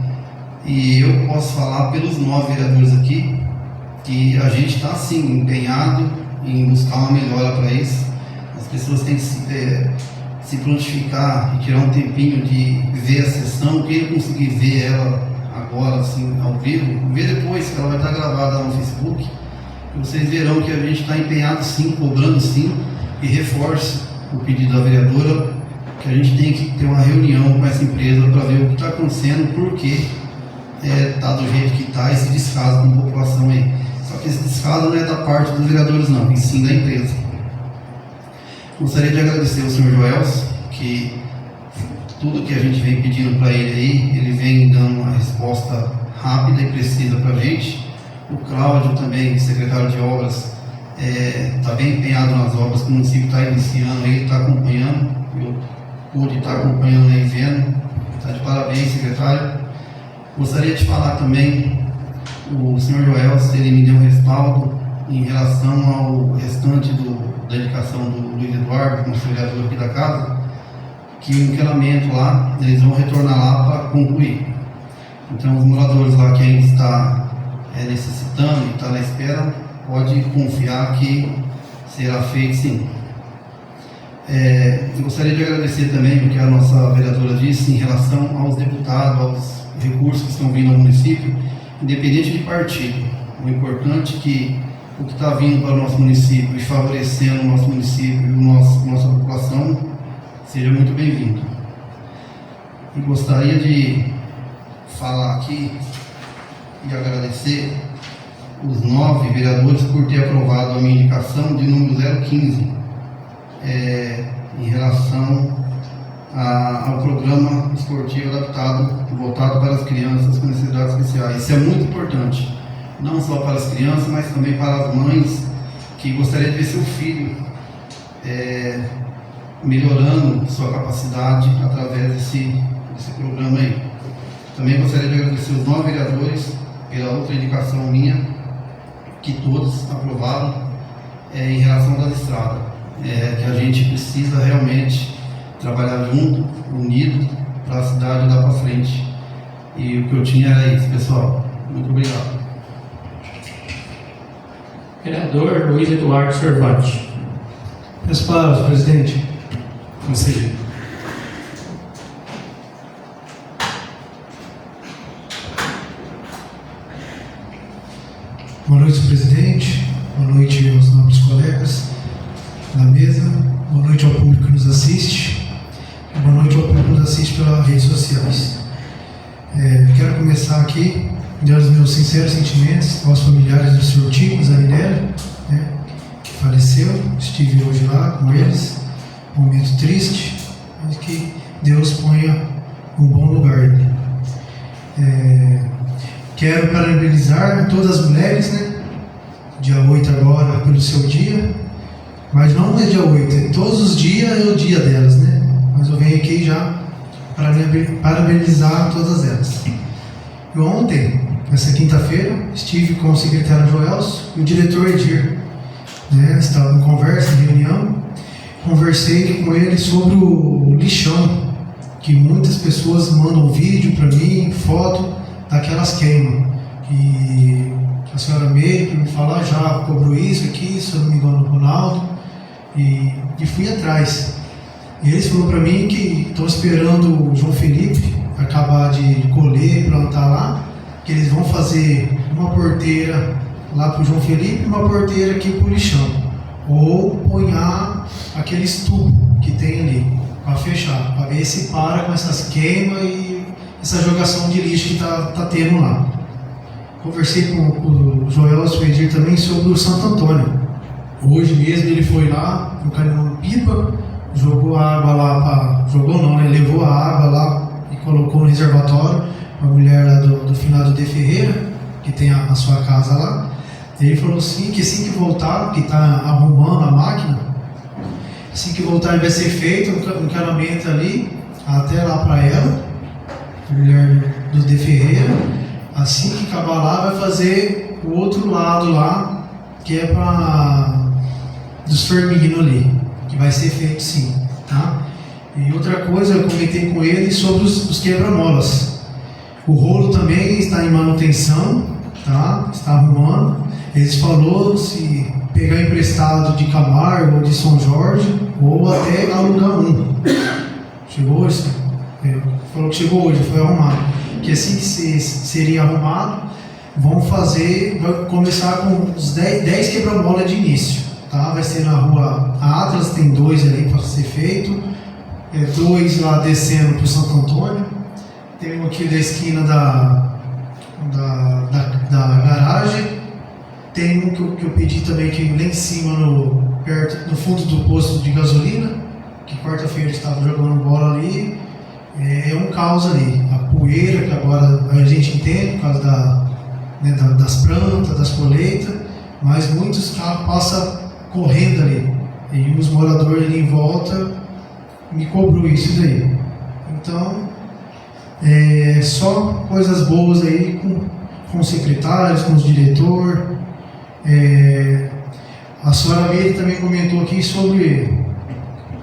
E eu posso falar pelos 9 vereadores aqui que a gente está sim empenhado em buscar uma melhora para isso. As pessoas têm que se prontificar e tirar um tempinho de ver a sessão. Quem conseguir ver ela agora, assim, ao vivo, vê depois, que ela vai estar gravada lá no Facebook. E vocês verão que a gente está empenhado sim, cobrando sim, e reforço o pedido da vereadora, que a gente tem que ter uma reunião com essa empresa para ver o que está acontecendo, por que está do jeito que está esse descaso com a população aí. Só que esse descaso não é da parte dos vereadores não, e sim da empresa. Gostaria de agradecer ao senhor Joelson, que tudo que a gente vem pedindo para ele aí, ele vem dando uma resposta rápida e precisa para a gente. O Cláudio também, secretário de obras, está bem empenhado nas obras que o município está iniciando, ele está acompanhando, eu pude estar acompanhando aí, vendo, está de parabéns, secretário. Gostaria de falar também, o senhor Joelson, ele me deu um respaldo em relação ao restante da indicação do Luiz Eduardo, como vereador aqui da casa, que o encanamento lá, eles vão retornar lá para concluir. Então, os moradores lá que ainda está necessitando e está na espera, pode confiar que será feito sim. Eu gostaria de agradecer também o que a nossa vereadora disse em relação aos deputados, aos recursos que estão vindo ao município, independente de partido. O importante é que o que está vindo para o nosso município e favorecendo o nosso município e nossa população seja muito bem-vindo. E gostaria de falar aqui e agradecer os 9 vereadores por ter aprovado a minha indicação de número 015 em relação ao programa esportivo adaptado, voltado para as crianças com necessidades especiais. Isso é muito importante, não só para as crianças, mas também para as mães que gostariam de ver seu filho melhorando sua capacidade através desse programa aí. Também gostaria de agradecer os 9 vereadores pela outra indicação minha, que todos aprovaram em relação das estradas, que a gente precisa realmente trabalhar junto, unido, para a cidade dar para frente. E o que eu tinha era isso, pessoal. Muito obrigado. Vereador Luiz Eduardo Servati. Minhas palavras, presidente. Conselheiro. Boa noite, presidente. Boa noite aos nobres colegas da mesa. Boa noite ao público que nos assiste. Boa noite ao público que nos assiste pelas redes sociais. Quero começar aqui dando os meus sinceros sentimentos aos familiares do senhor Tico Zaninelli, que faleceu. Estive hoje lá com eles. Momento triste, mas que Deus ponha um bom lugar. Quero parabenizar todas as mulheres, dia 8 agora, pelo seu dia, mas não é dia 8, todos os dias é o dia delas, mas eu venho aqui já para parabenizar todas elas. Eu ontem, nessa quinta-feira, estive com o secretário Joelson e o diretor Edir, estava em conversa, em reunião, conversei com ele sobre o lixão, que muitas pessoas mandam vídeo para mim, foto, daquelas queimas, e a senhora Meire me falar já cobrou isso aqui, se eu não me engano, o Ronaldo, e fui atrás. E eles falaram para mim que estão esperando o João Felipe acabar de colher, plantar lá, que eles vão fazer uma porteira lá para o João Felipe e uma porteira aqui para o lixão, ou ponhar aqueles tubos que tem ali para fechar, para ver se para com essas queimas e essa jogação de lixo que está tendo lá. Conversei com o Joelson Edir também sobre o Santo Antônio. Hoje mesmo ele foi lá, no caminhão pipa, jogou a água lá, levou a água lá e colocou no reservatório para a mulher lá do finado de Ferreira, que tem a sua casa lá. Ele falou assim, que assim que voltar, que está arrumando a máquina, assim que voltar vai ser feito um encanamento ali, até lá para ela, mulher do de Ferreira. Assim que acabar lá, vai fazer o outro lado lá, que é para dos Firmino ali, que vai ser feito sim, tá? E outra coisa, eu comentei com ele sobre os quebra-molas. O rolo também está em manutenção, tá? Está arrumando. Eles falou se pegar emprestado de Camargo ou de São Jorge, ou até alugar um. Chegou hoje? Falou que chegou hoje, foi arrumado. Que assim que seria arrumado, vão começar com uns 10 quebra-mola de início, tá? Vai ser na rua Atlas, tem 2 ali para ser feito, 2 lá descendo para o Santo Antônio, tem um aqui da esquina da garagem, tem um que eu pedi também aqui lá em cima, no fundo do posto de gasolina, que quarta-feira estava jogando bola ali. É um caos ali, a poeira que agora a gente entende por causa das plantas, das colheitas, mas muitos carros passam correndo ali, e os moradores ali em volta me cobrou isso daí. Então, só coisas boas aí com os secretários, com os diretores. A senhora Meire também comentou aqui sobre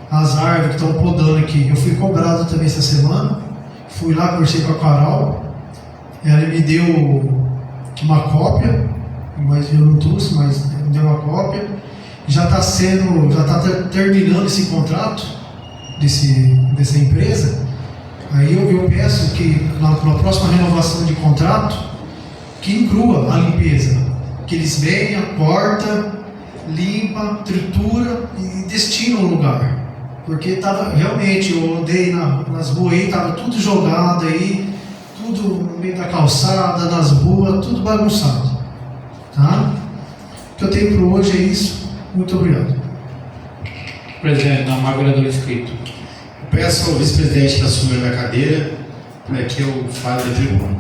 as árvores que estão podando aqui. Eu fui cobrado também essa semana, fui lá, conversei com a Carol, ela me deu uma cópia, mas eu não trouxe, mas me deu uma cópia. Já está terminando esse contrato dessa empresa. Aí eu peço que na próxima renovação de contrato que inclua a limpeza, que eles venham, corta, limpa, tritura e destina o lugar. Porque estava realmente, eu andei nas ruas aí, estava tudo jogado aí, tudo no meio da calçada, nas ruas, tudo bagunçado. Tá? O que eu tenho para hoje é isso. Muito obrigado. Presidente, não há vereador inscrito. Peço ao vice-presidente que assuma a minha cadeira para que eu fale da tribuna.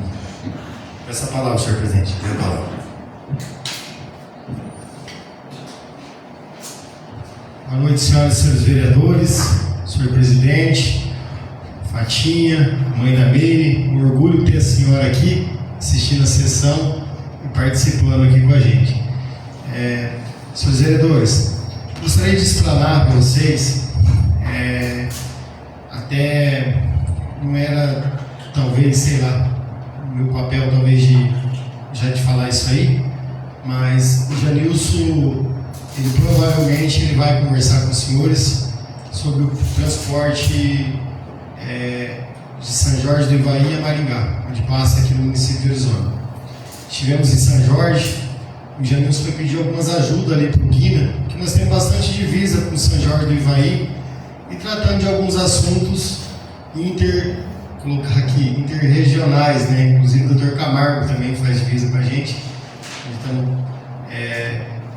Peço a palavra, senhor presidente. Tenha a palavra. Boa noite, senhoras e senhores vereadores, senhor presidente, Fatinha, mãe da Meire. Um orgulho ter a senhora aqui assistindo a sessão e participando aqui com a gente. Senhores vereadores, gostaria de explanar para vocês, até não era, talvez, sei lá, o meu papel talvez de falar isso aí, mas o Janilson, ele provavelmente vai conversar com os senhores sobre o transporte de São Jorge do Ivaí a Maringá, onde passa aqui no município de Orizona. Estivemos em São Jorge, o Janilson foi pedir algumas ajudas ali para o Guina, que nós temos bastante divisa com São Jorge do Ivaí, e tratando de alguns assuntos interregionais, né? Inclusive o Dr. Camargo também faz divisa com a gente. Então,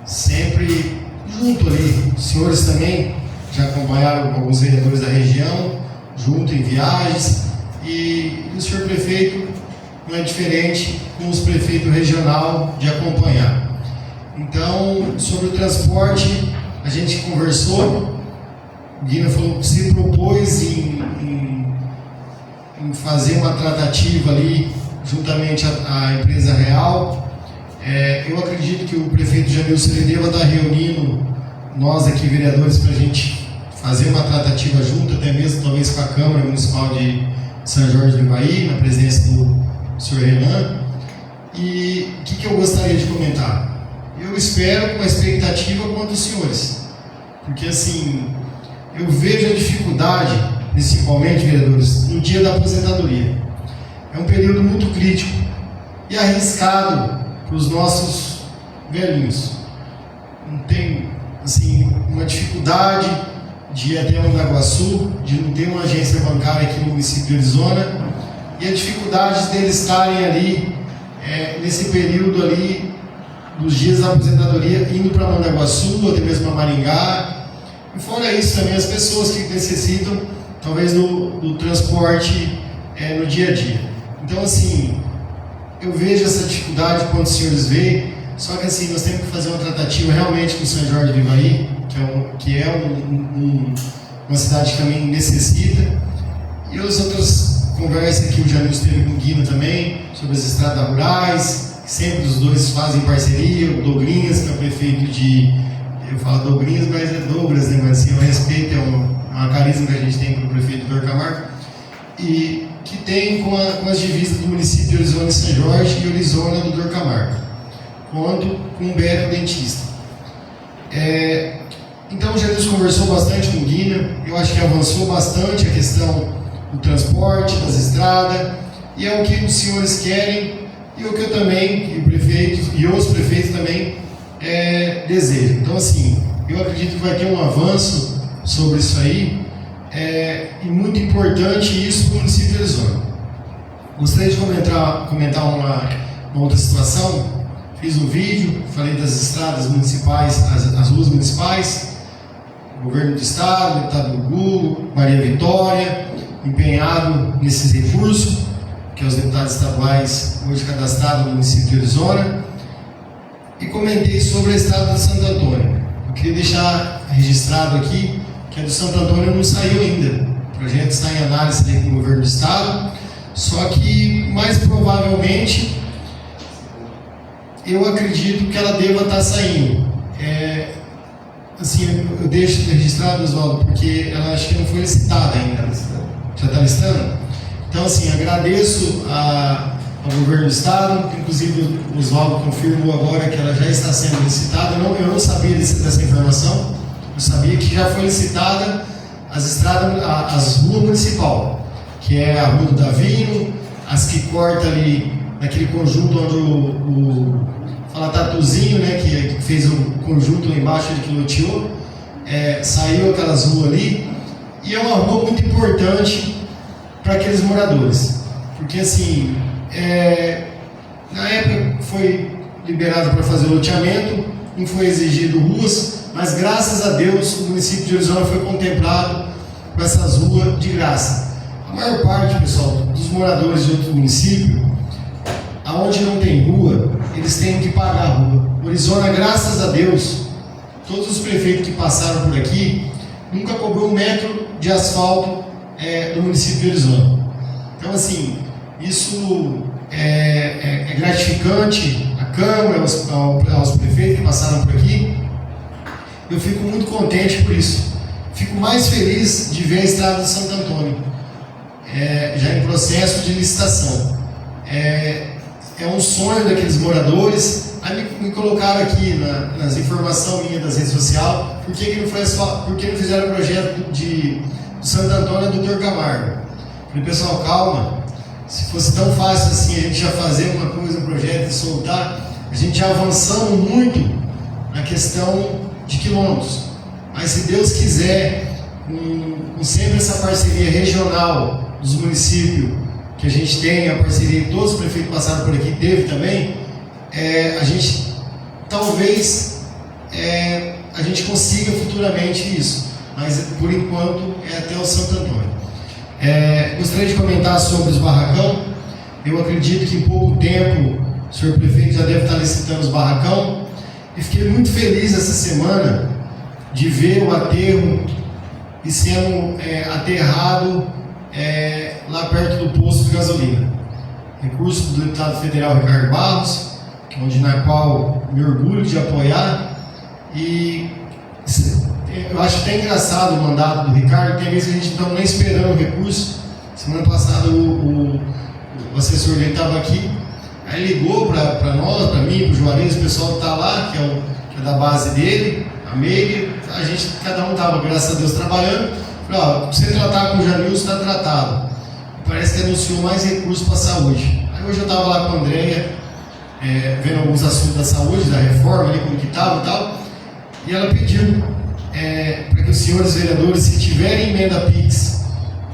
sempre junto ali. Os senhores também já acompanharam alguns vereadores da região, junto em viagens, e o senhor prefeito não é diferente com os prefeitos regional de acompanhar. Então, sobre o transporte, a gente conversou, o Guina falou que se propôs em fazer uma tratativa ali, juntamente à empresa real. Eu acredito que o prefeito Janilson deva estar reunindo nós aqui, vereadores, para a gente fazer uma tratativa junto, até mesmo talvez com a Câmara Municipal de São Jorge do Ivaí, na presença do senhor Renan. E o que eu gostaria de comentar? Eu espero com a expectativa quanto os senhores, porque assim, eu vejo a dificuldade, principalmente, vereadores, no dia da aposentadoria. É um período muito crítico e arriscado para os nossos velhinhos. Não tem, assim, uma dificuldade de ir até Mandaguaçu, de não ter uma agência bancária aqui no município de Orizona, e a dificuldade deles estarem ali, nesse período ali, dos dias da aposentadoria, indo para Mandaguaçu, ou até mesmo para Maringá. E fora isso também as pessoas que necessitam, talvez, do transporte no dia a dia. Então, assim, eu vejo essa dificuldade quando os senhores veem, só que assim, nós temos que fazer uma tratativa realmente com São Jorge do Ivaí, que é uma cidade que também necessita, e as outras conversas que o Janilson teve com o Guina também, sobre as estradas rurais, que sempre os dois fazem parceria, o Dogrinhas, que é o prefeito eu falo Dogrinhas, mas é Douglas, né? Mas assim, eu respeito, é uma uma carisma que a gente tem para o prefeito Dr. Camargo, e que tem com as divisas do município de Orizona e São Jorge e Orizona do Dr. Camargo, quanto com o Beto Dentista. Então o Jesus conversou bastante com o Guina, eu acho que avançou bastante a questão do transporte, das estradas, e é o que os senhores querem, e o que eu também, e o prefeito, e os prefeitos também desejam. Então assim, eu acredito que vai ter um avanço sobre isso aí, e muito importante isso para o município de Orizona. Gostaria de comentar uma outra situação. Fiz um vídeo, falei das estradas municipais, as ruas municipais, governo do estado, deputado do Google, Maria Vitória, empenhado nesses recursos, que é os deputados estaduais hoje cadastrados no município de Orizona, e comentei sobre a estrada de Santo Antônio. Eu queria deixar registrado aqui que a do Santo Antônio não saiu ainda. O projeto está em análise com o governo do estado, só que mais provavelmente eu acredito que ela deva estar saindo. Assim, eu deixo registrado, Oswaldo, porque ela acho que não foi licitada ainda. Já está listando? Então, assim, agradeço ao governo do estado, inclusive o Oswaldo confirmou agora que ela já está sendo licitada. Eu não sabia dessa informação. Eu sabia que já foi licitada as ruas municipal, que é a Rua do Davino, as que corta ali naquele conjunto onde fala Tatuzinho, né, que fez um conjunto lá embaixo, ele que loteou, saiu aquelas ruas ali, e é uma rua muito importante para aqueles moradores, porque assim, na época foi liberado para fazer o loteamento, não foi exigido ruas, mas graças a Deus o município de Orizona foi contemplado com essas ruas de graça. A maior parte, pessoal, dos moradores de outro município, aonde não tem rua, eles têm que pagar a rua. Orizona, graças a Deus, todos os prefeitos que passaram por aqui nunca cobrou 1 metro de asfalto do município de Orizona. Então, assim, isso é gratificante à Câmara, aos prefeitos que passaram por aqui. Eu fico muito contente por isso. Fico mais feliz de ver a estrada de Santo Antônio já em processo de licitação. É um sonho daqueles moradores. Aí me colocaram aqui nas informações minhas das redes sociais por que não fizeram o projeto de Santo Antônio do Dr. Camargo. Eu falei, pessoal, calma. Se fosse tão fácil assim a gente já fazer uma coisa, um projeto e soltar, a gente já avançamos muito na questão de quilômetros. Mas se Deus quiser, com sempre essa parceria regional dos municípios, que a gente tem, a parceria que todos os prefeitos passaram por aqui, teve também, a gente talvez a gente consiga futuramente isso, mas por enquanto é até o Santo Antônio. Gostaria de comentar sobre os barracão. Eu acredito que em pouco tempo o senhor prefeito já deve estar licitando os barracão, e fiquei muito feliz essa semana de ver o aterro e sendo aterrado lá perto do posto de gasolina. Recurso do deputado federal Ricardo Barros, na qual me orgulho de apoiar, e eu acho até engraçado o mandato do Ricardo. Tem vezes que a gente não está nem esperando o recurso. Semana passada o assessor dele estava aqui, aí ligou para nós, para mim, para o Juarez, o pessoal que está lá, que é da base dele, a Meire, a gente, cada um estava, graças a Deus, trabalhando. Falei, você tratar com o Janilson, está tratado. Parece que anunciou mais recursos para a saúde. Aí hoje eu estava lá com a Andréia, vendo alguns assuntos da saúde, da reforma, ali, como que estava e tal, e ela pediu para que os senhores vereadores, se tiverem emenda PIX,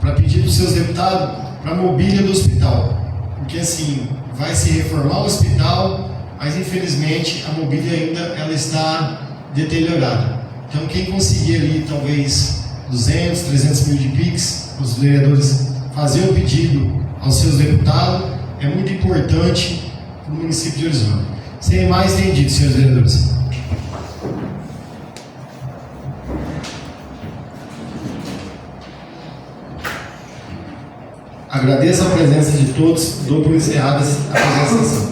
para pedir para os seus deputados para a mobília do hospital, porque assim, vai se reformar o hospital, mas infelizmente a mobília ainda ela está deteriorada. Então quem conseguir ali talvez 200, 300 mil de PIX, os vereadores fazer o pedido aos seus deputados, é muito importante para o município de Orizona. Sem mais tem dito, senhores vereadores. Agradeço a presença de todos, dou por encerrada a apresentação.